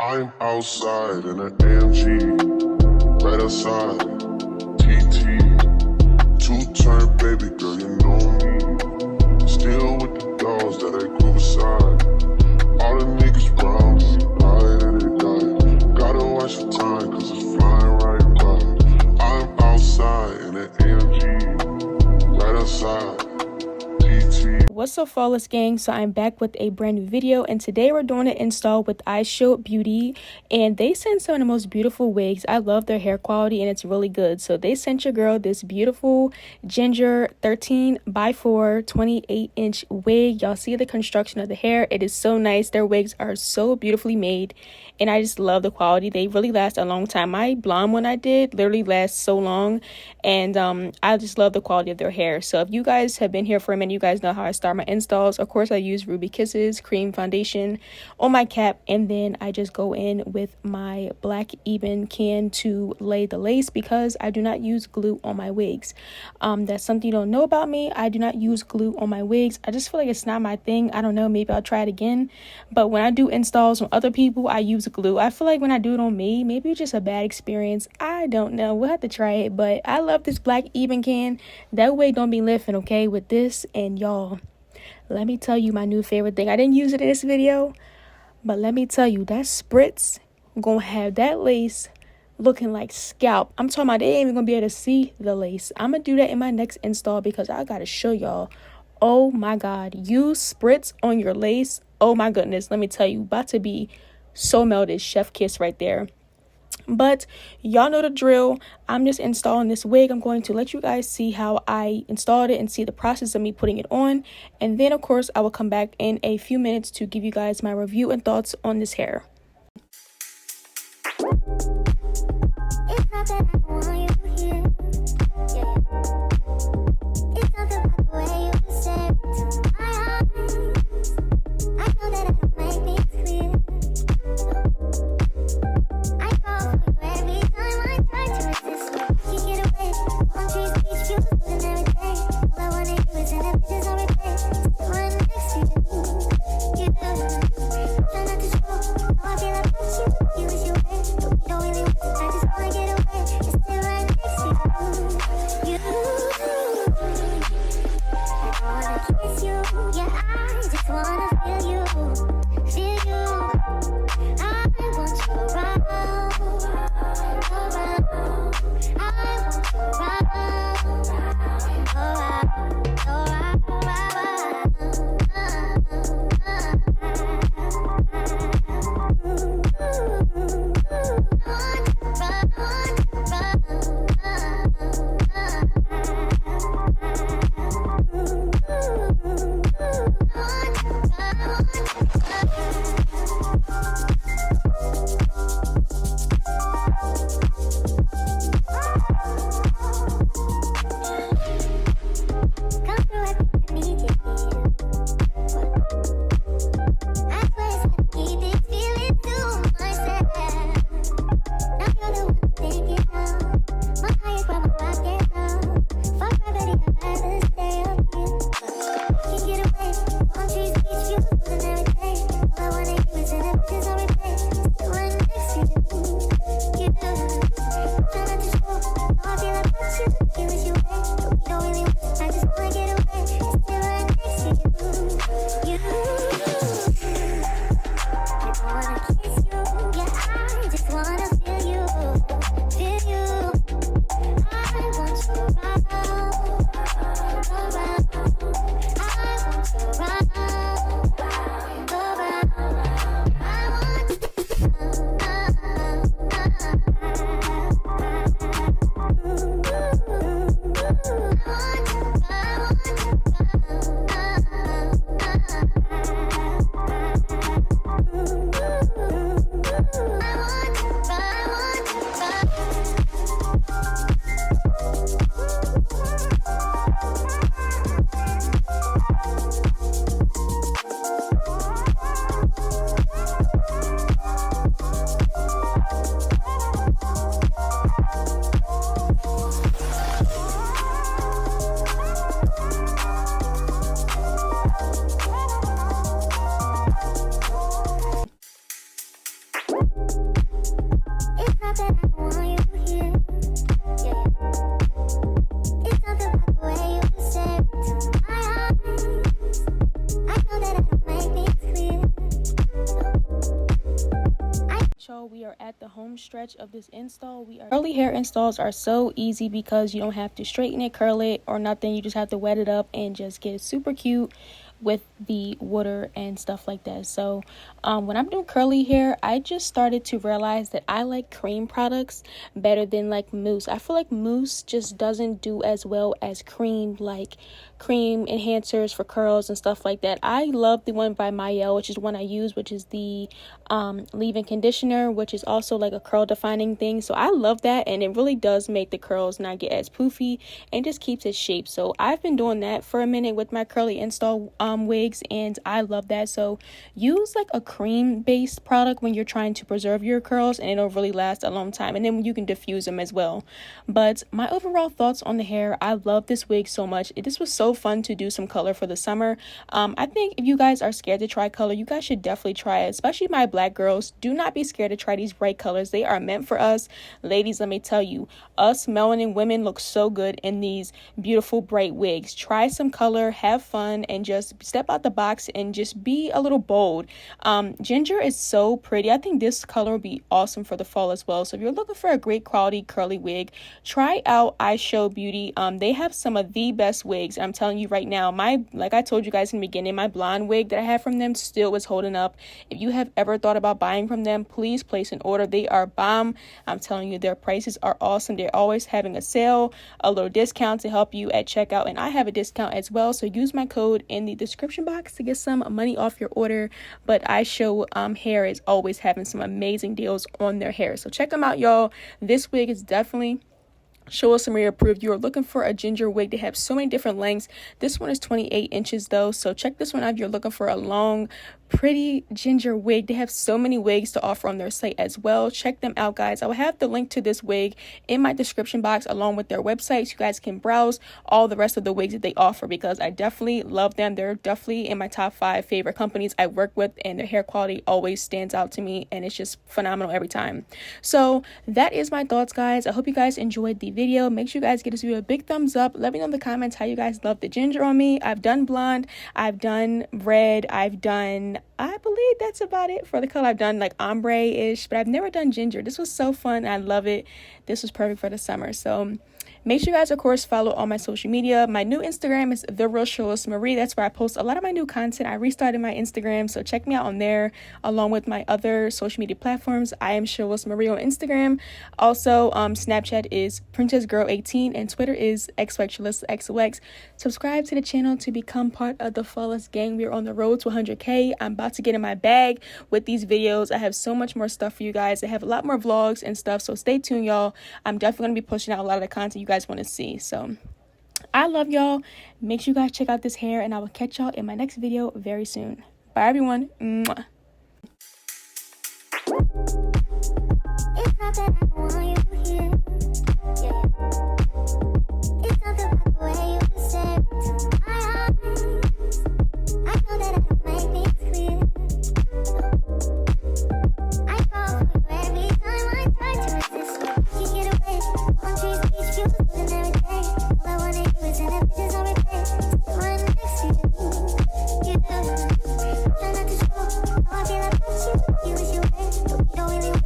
I'm outside in an AMG, right outside, TT, two-turn baby girl, you know me. Still with the dolls that I grew beside. All the niggas brown, ride and they die. Gotta watch the time, cause it's flying right by. I'm outside in an AMG, right outside. What's up, flawless gang? So I'm back with a brand new video, and today we're doing an install with Ishowhair Beauty, and they sent some of the most beautiful wigs. I love their hair quality and it's really good. So they sent your girl this beautiful ginger 13x4 28-inch wig. Y'all see the construction of the hair. It is so nice. Their wigs are so beautifully made and I just love the quality. They really last a long time. My blonde one I did literally lasts so long, and I just love the quality of their hair. So if you guys have been here for a minute, you guys know how I start my installs. Of course, I use Ruby Kisses cream foundation on my cap, and then I just go in with my black ebon can to lay the lace, because I do not use glue on my wigs. That's something you don't know about me. I do not use glue on my wigs. I just feel like it's not my thing. I don't know, maybe I'll try it again, but when I do installs on other people, I use glue. I feel like when I do it on me, maybe it's just a bad experience. I don't know, we'll have to try it. But I love this black ebon can. That wig don't be lifting, okay, with this. And y'all, let me tell you my new favorite thing. I didn't use it in this video, but let me tell you, that spritz gonna have that lace looking like scalp. I'm talking about they ain't even gonna be able to see the lace. I'm gonna do that in my next install, because I gotta show y'all. Oh my god, use spritz on your lace. Oh my goodness, let me tell you, about to be so melted. Chef kiss right there. But y'all know the drill. I'm just installing this wig. I'm going to let you guys see how I installed it and see the process of me putting it on, and then of course I will come back in a few minutes to give you guys my review and thoughts on this hair. Yeah, I just wanna feel you. It's not that I don't want you here. Yeah. It's something about the way you stare into my eyes. I know that I don't make things clear. So we are at the home stretch of this install. Curly hair installs are so easy because you don't have to straighten it, curl it, or nothing. You just have to wet it up and just get it super cute with the water and stuff like that. So when I'm doing curly hair, I just started to realize that I like cream products better than like mousse. I feel like mousse just doesn't do as well as cream, like cream enhancers for curls and stuff like that. I love the one by Mayel, which is one I use, which is the leave-in conditioner, which is also like a curl defining thing. So I love that, and it really does make the curls not get as poofy and just keeps its shape. So I've been doing that for a minute with my curly install wigs, and I love that. So use like a cream based product when you're trying to preserve your curls, and it'll really last a long time, and then you can diffuse them as well. But my overall thoughts on the hair, I love this wig so much. This was so fun to do some color for the summer. I think if you guys are scared to try color, you guys should definitely try it, especially my black girls. Do not be scared to try these bright colors. They are meant for us. Ladies, let me tell you, us melanin women look so good in these beautiful bright wigs. Try some color, have fun, and just step out the box and just be a little bold. Ginger is so pretty. I think this color would be awesome for the fall as well. So if you're looking for a great quality curly wig, try out Ishowhair Beauty. They have some of the best wigs. I'm telling you right now, like I told you guys in the beginning, my blonde wig that I had from them still was holding up. If you have ever thought about buying from them, please place an order. They are bomb. I'm telling you, their prices are awesome. They're always having a sale, a little discount to help you at checkout, and I have a discount as well. So use my code in the description box to get some money off your order. But Ishowhair is always having some amazing deals on their hair, so check them out, y'all. This wig is definitely Shalisha Marie approved. You are looking for a ginger wig. They have so many different lengths. This one is 28 inches though, so check this one out if you're looking for a long, pretty ginger wig. They have so many wigs to offer on their site as well. Check them out, guys. I will have the link to this wig in my description box along with their website, so you guys can browse all the rest of the wigs that they offer, because I definitely love them. They're definitely in my top 5 favorite companies I work with, and their hair quality always stands out to me, and it's just phenomenal every time. So that is my thoughts, guys. I hope you guys enjoyed the video. Make sure you guys give this video a big thumbs up. Let me know in the comments how you guys love the ginger on me. I've done blonde, I've done red, I believe that's about it for the color. I've done like ombre-ish, but I've never done ginger. This was so fun. I love it. This was perfect for the summer. So make sure you guys, of course, follow all my social media. My new Instagram is Shalisha Marie. That's where I post a lot of my new content. I restarted my Instagram, so check me out on there, along with my other social media platforms. I am Shalisha Marie on Instagram. Also, Snapchat is PrincessGirl18, and Twitter is XYShalishaXOX. Subscribe to the channel to become part of the Flawless gang. We are on the road to 100K. I'm about to get in my bag with these videos. I have so much more stuff for you guys. I have a lot more vlogs and stuff, so stay tuned, y'all. I'm definitely going to be pushing out a lot of the content you guys want to see. So I love y'all. Make sure you guys check out this hair, and I will catch y'all in my next video very soon. Bye, everyone. Mwah. It's not that I don't want you here. Yeah. It's something about the way you stare into my eyes. I know that I don't make things clear. I fall for you every time I try to resist. You get away. On trees, beach views, and every day. All I wanna do is send pictures on replay. Still right next to you. You do. Try not to show how I feel about you. You wish you were. You don't really